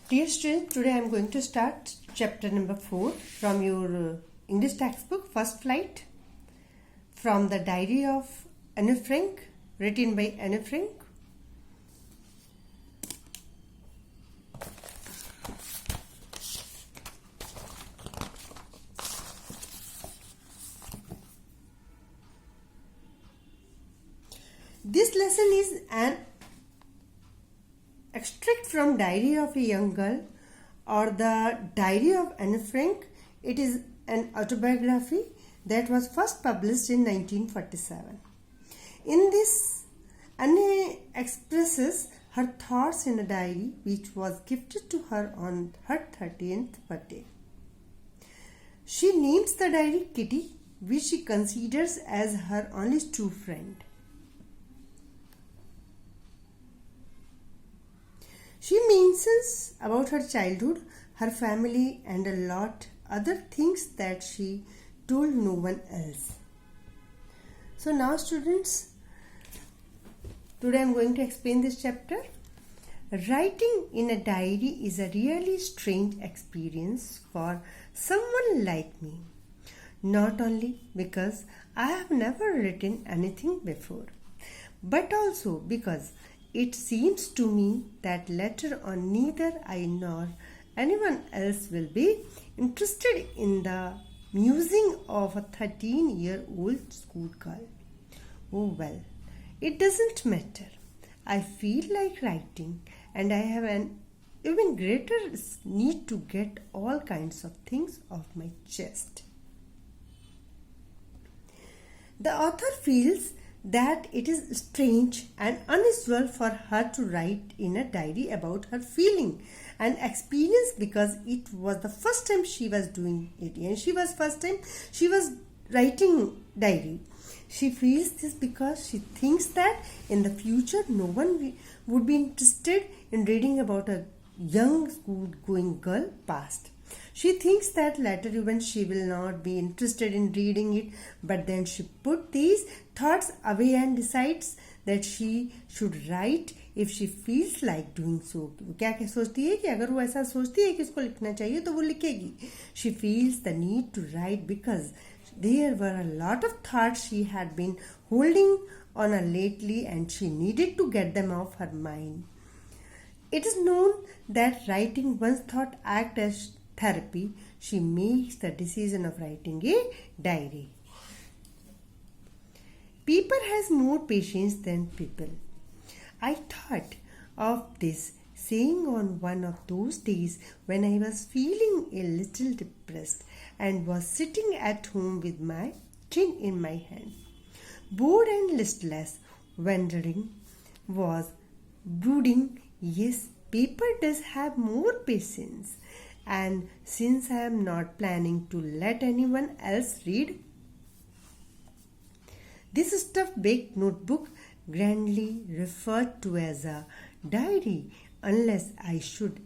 Dear students, today I am going to start chapter number 4 from your English textbook, First Flight, from the Diary of Anne Frank, written by Anne Frank. This lesson is an extract from Diary of a Young Girl or the Diary of Anne Frank. It is an autobiography that was first published in 1947. In this, Anne expresses her thoughts in a diary which was gifted to her on her 30th birthday. She names the diary Kitty, which she considers as her only true friend. She mentions about her childhood, her family, and a lot other things that she told no one else. So now students, today I am going to explain this chapter. Writing in a diary is a really strange experience for someone like me. Not only because I have never written anything before, but also because it seems to me that later on neither I nor anyone else will be interested in the musing of a 13-year-old schoolgirl. Oh well, it doesn't matter. I feel like writing and I have an even greater need to get all kinds of things off my chest. The author feels that it is strange and unusual for her to write in a diary about her feeling and experience because it was the first time she was doing it and she was writing diary. She feels this because she thinks that in the future no one would be interested in reading about a young school-going girl past. She thinks that later even she will not be interested in reading it, but then she put these thoughts away and decides that she should write if she feels like doing so. क्या सोचती है कि अगर वो ऐसा सोचती है कि इसको लिखना चाहिए तो वो लिखेगी. She feels the need to write because there were a lot of thoughts she had been holding on her lately and she needed to get them off her mind. It is known that writing one's thought acts as therapy. She makes the decision of writing a diary. People has more patience than people. I thought of this saying on one of those days when I was feeling a little depressed and was sitting at home with my chin in my hand. Bored and listless, wondering, was brooding. Yes, paper does have more patience. And since I am not planning to let anyone else read, this stuffed baked notebook, grandly referred to as a diary, unless I should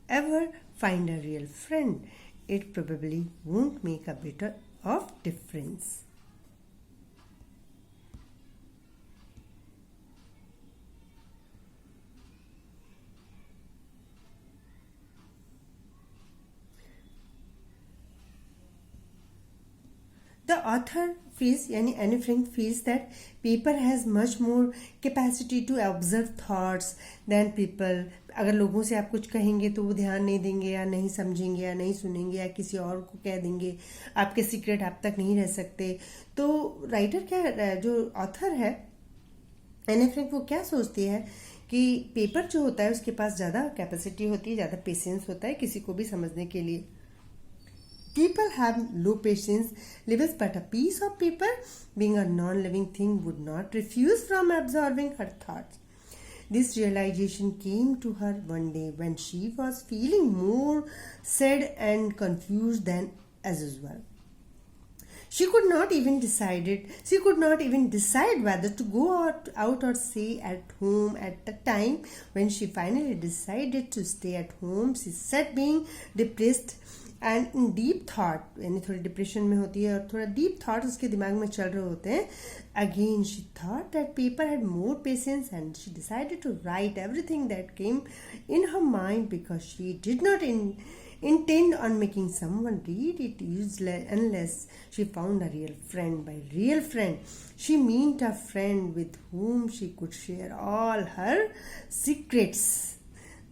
ever find a real friend, it probably won't make a bit of difference. The author feels, yani Anne Frank feels that paper has much more capacity to observe thoughts than people. अगर लोगों से आप कुछ कहेंगे तो वो ध्यान नहीं देंगे या नहीं समझेंगे या नहीं सुनेंगे या किसी और को कह देंगे, आपके सीक्रेट आप तक नहीं रह सकते. तो राइटर क्या, जो ऑथर है एने फ्रैंक, वो क्या सोचती है कि पेपर जो होता है उसके पास ज़्यादा कैपेसिटी होती है, ज़्यादा पेशेंस होता है किसी को भी समझने के लिए. People have low patience levels, but a piece of paper, being a non-living thing, would not refuse from absorbing her thoughts. This realization came to her one day when she was feeling more sad and confused than as usual. She could not even decide whether to go out or stay at home. At the time when she finally decided to stay at home, she sat being depressed and in deep thought, यानी थोड़ी depression में होती है और थोड़ा deep thought उसके दिमाग में चल रहे होते हैं. Again she thought that paper had more patience and she decided to write everything that came in her mind because she did not intend on making someone read it useless unless she found a real friend. By real friend, she meant a friend with whom she could share all her secrets.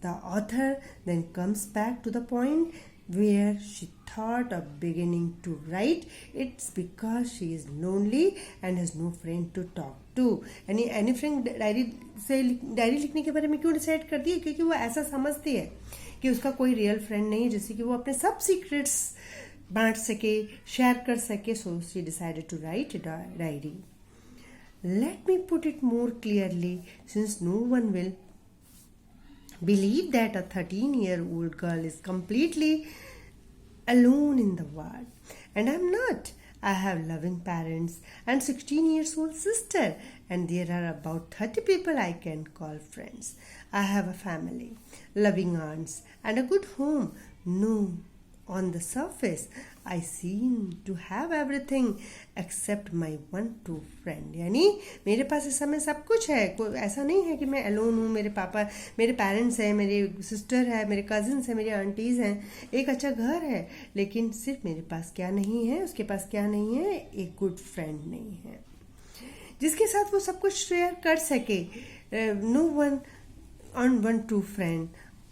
The author then comes back to the point where she thought of beginning to write. It's because she is lonely and has no friend to talk to. Any friend diary लिखने के बारे में क्यों decide कर दी है? क्योंकि वो ऐसा समझती है कि उसका कोई रियल फ्रेंड नहीं है जिससे कि वो अपने सब सीक्रेट्स बांट सके, शेयर कर सके. So she decided to write diary. Let me put it more clearly since no one will believe that a 13-year-old girl is completely alone in the world. And I'm not. I have loving parents and 16-year-old sister, and there are about 30 people I can call friends. I have a family, loving aunts, and a good home. No, on the surface, I seem to have everything except my one true friend. यानी मेरे पास इस समय सब कुछ है, कोई ऐसा नहीं है कि मैं अलोन हूँ. मेरे पापा, मेरे पेरेंट्स हैं, मेरे सिस्टर है, मेरे कजिन्स हैं, मेरी आंटीज हैं, एक अच्छा घर है, लेकिन सिर्फ मेरे पास क्या नहीं है, उसके पास क्या नहीं है, एक गुड फ्रेंड नहीं है जिसके साथ वो सब कुछ शेयर कर सके. No one on one true friend.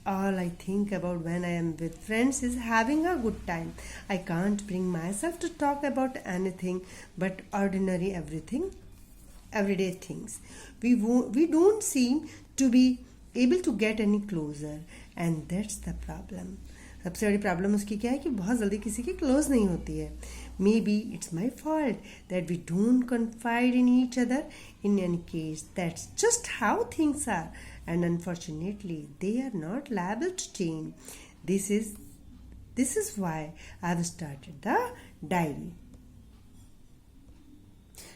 All I think about when I am with friends is having a good time. I can't bring myself to talk about anything but ordinary everyday things. We don't seem to be able to get any closer, and that's the problem. सबसे बड़ी problem उसकी क्या है कि बहुत जल्दी किसी की क्लोज नहीं होती है. Maybe it's my fault that we don't confide in each other. In any case, that's just how things are, and unfortunately, they are not liable to change. This is why I've started the diary.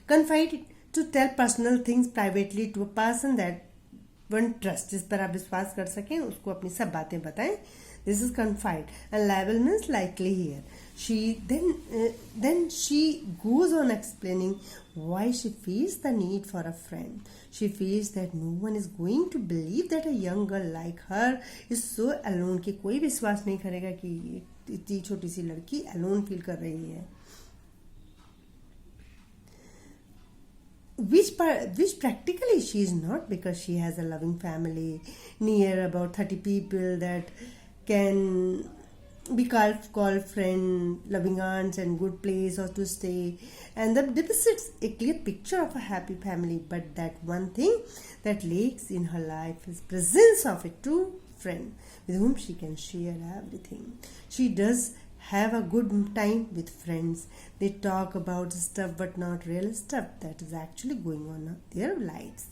Confide to tell personal things privately to a person that one trusts, जिस पर आप विश्वास कर सकें, उसको अपनी सब बातें बताएं. This is confide, and liable means likely here. She then she goes on explaining why she feels the need for a friend. She feels that no one is going to believe that a young girl like her is so alone कि कोई विश्वास नहीं करेगा कि इतनी छोटी सी लड़की alone feel कर रही है. Which practically she is not, because she has a loving family near about 30 people that can be called friend, loving aunts, and good place or to stay, and that depicts a clear picture of a happy family. But that one thing that lacks in her life is presence of a true friend with whom she can share everything. She does have a good time with friends. They talk about stuff but not real stuff that is actually going on in their lives.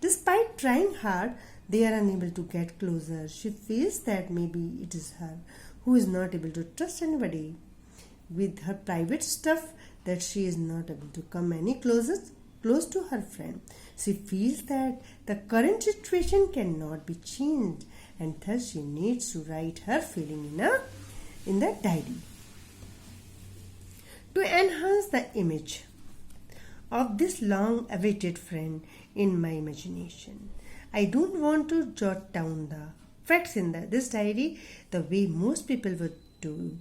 Despite trying hard, they are unable to get closer. She feels that maybe it is her who is not able to trust anybody with her private stuff, that she is not able to come any close to her friend. She feels that the current situation cannot be changed, and thus she needs to write her feeling in the diary. To enhance the image of this long awaited friend in my imagination, I don't want to jot down the facts in this diary the way most people would do,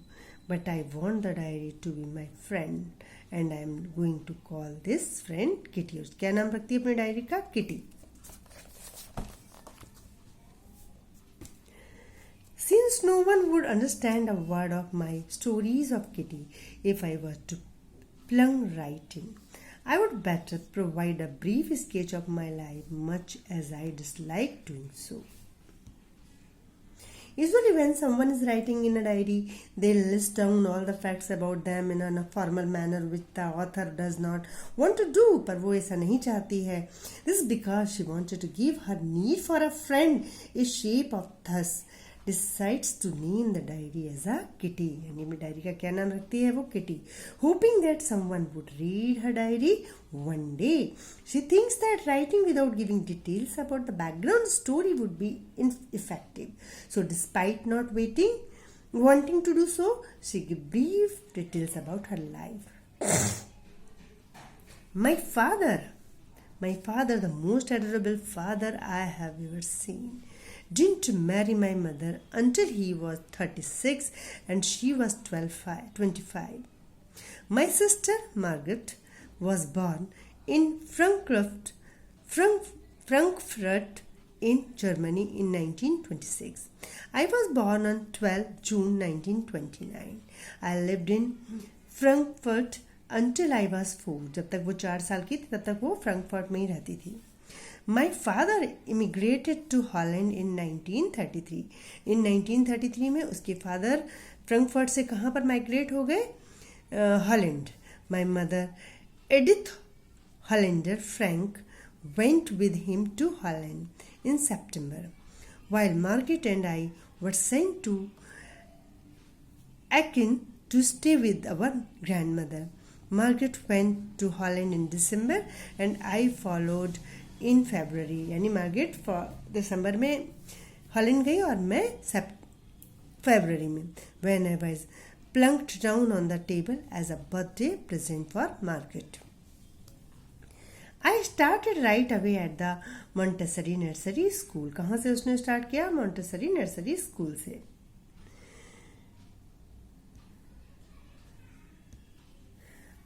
but I want the diary to be my friend, and I am going to call this friend Kitty. क्या नाम रखती है अपनी diary का? Kitty. Since no one would understand a word of my stories of Kitty if I were to plunge writing, I would better provide a brief sketch of my life, much as I dislike doing so. Usually when someone is writing in a diary, they list down all the facts about them in a formal manner, which the author does not want to do, पर वो ऐसा नहीं चाहती है. This is because she wanted to give her need for a friend a shape of thus decides to name the diary as a Kitty. यानी मेरी diary का क्या नाम रखती है वो? Kitty. Hoping that someone would read her diary one day. She thinks that writing without giving details about the background story would be ineffective. So despite not Wanting to do so, she gave brief details about her life. My father, the most adorable father I have ever seen, didn't marry my mother until he was 36 and she was 25. My sister Margaret was born in Frankfurt in Germany in 1926. I was born on 12 June 1929. I lived in Frankfurt until I was 4. जब तक वो 4 साल की थी तब तक वो Frankfurt में ही रहती थी. My father immigrated to Holland in 1933. In 1933 में उसके फादर फ्रैंकफर्ट से कहाँ पर माइग्रेट हो गए? Holland. My mother Edith Hollander Frank went with him to Holland in September, while Margaret and I were sent to Aachen to stay with our grandmother. Margaret went to Holland in December and I followed in February. यानी Margaret दिसंबर में Holland गई और मैं फरवरी में. When I was plunked down on the table as a birthday present for Margaret. I started right away at the Montessori Nursery School. कहाँ से उसने start किया? Montessori Nursery School से.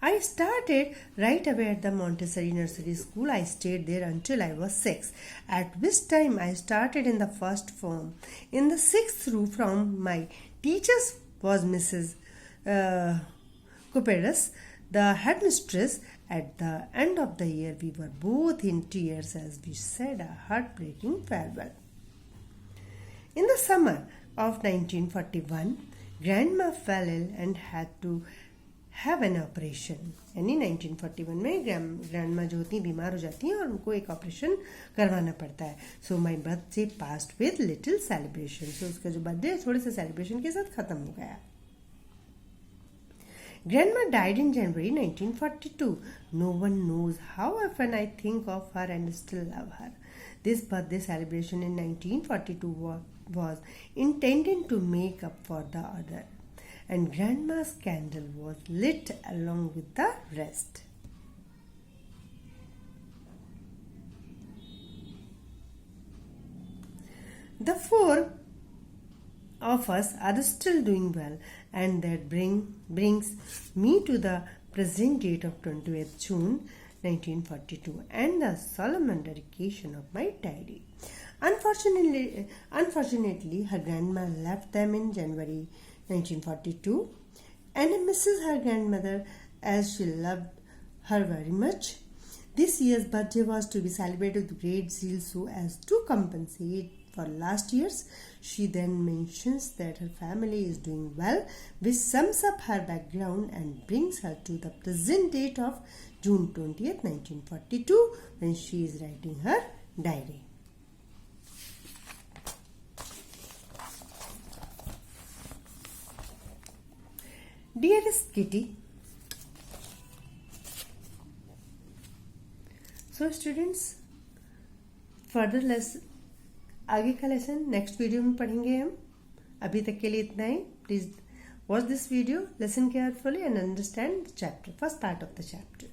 I started right away at the Montessori Nursery School. I stayed there until I was 6, at which time I started in the first form. In the 6th row from my teachers was Mrs. Couperus, the headmistress. At the end of the year, we were both in tears as we said a heartbreaking farewell. In the summer of 1941, Grandma fell ill and had to have an operation. यानी 1941 में grandma जो होती हैं बीमार हो जाती हैं और उनको एक ऑपरेशन करवाना पड़ता है. So my birthday past with little celebration. So उसका जो बर्थडे है थोड़े से सेलिब्रेशन के साथ खत्म हो गया. Grandma died in January 1942. No one knows how often I think of her and still love her. This birthday celebration in 1942 was intended to make up for the other, and Grandma's candle was lit along with the rest. The 4 of us are still doing well, and that brings me to the present date of 20th June 1942 and the solemn dedication of my diary. Unfortunately, her grandma left them in January 1942, and misses her grandmother as she loved her very much. This year's birthday was to be celebrated with great zeal so as to compensate for last year's. She then mentions that her family is doing well, which sums up her background and brings her to the present date of June 20th, 1942, when she is writing her diary. Dearest Kitty, so students, further lesson आगे का lesson next video में पढ़ेंगे हम. अभी तक के लिए इतना ही. Please watch this video, listen carefully and understand the chapter, first part of the chapter.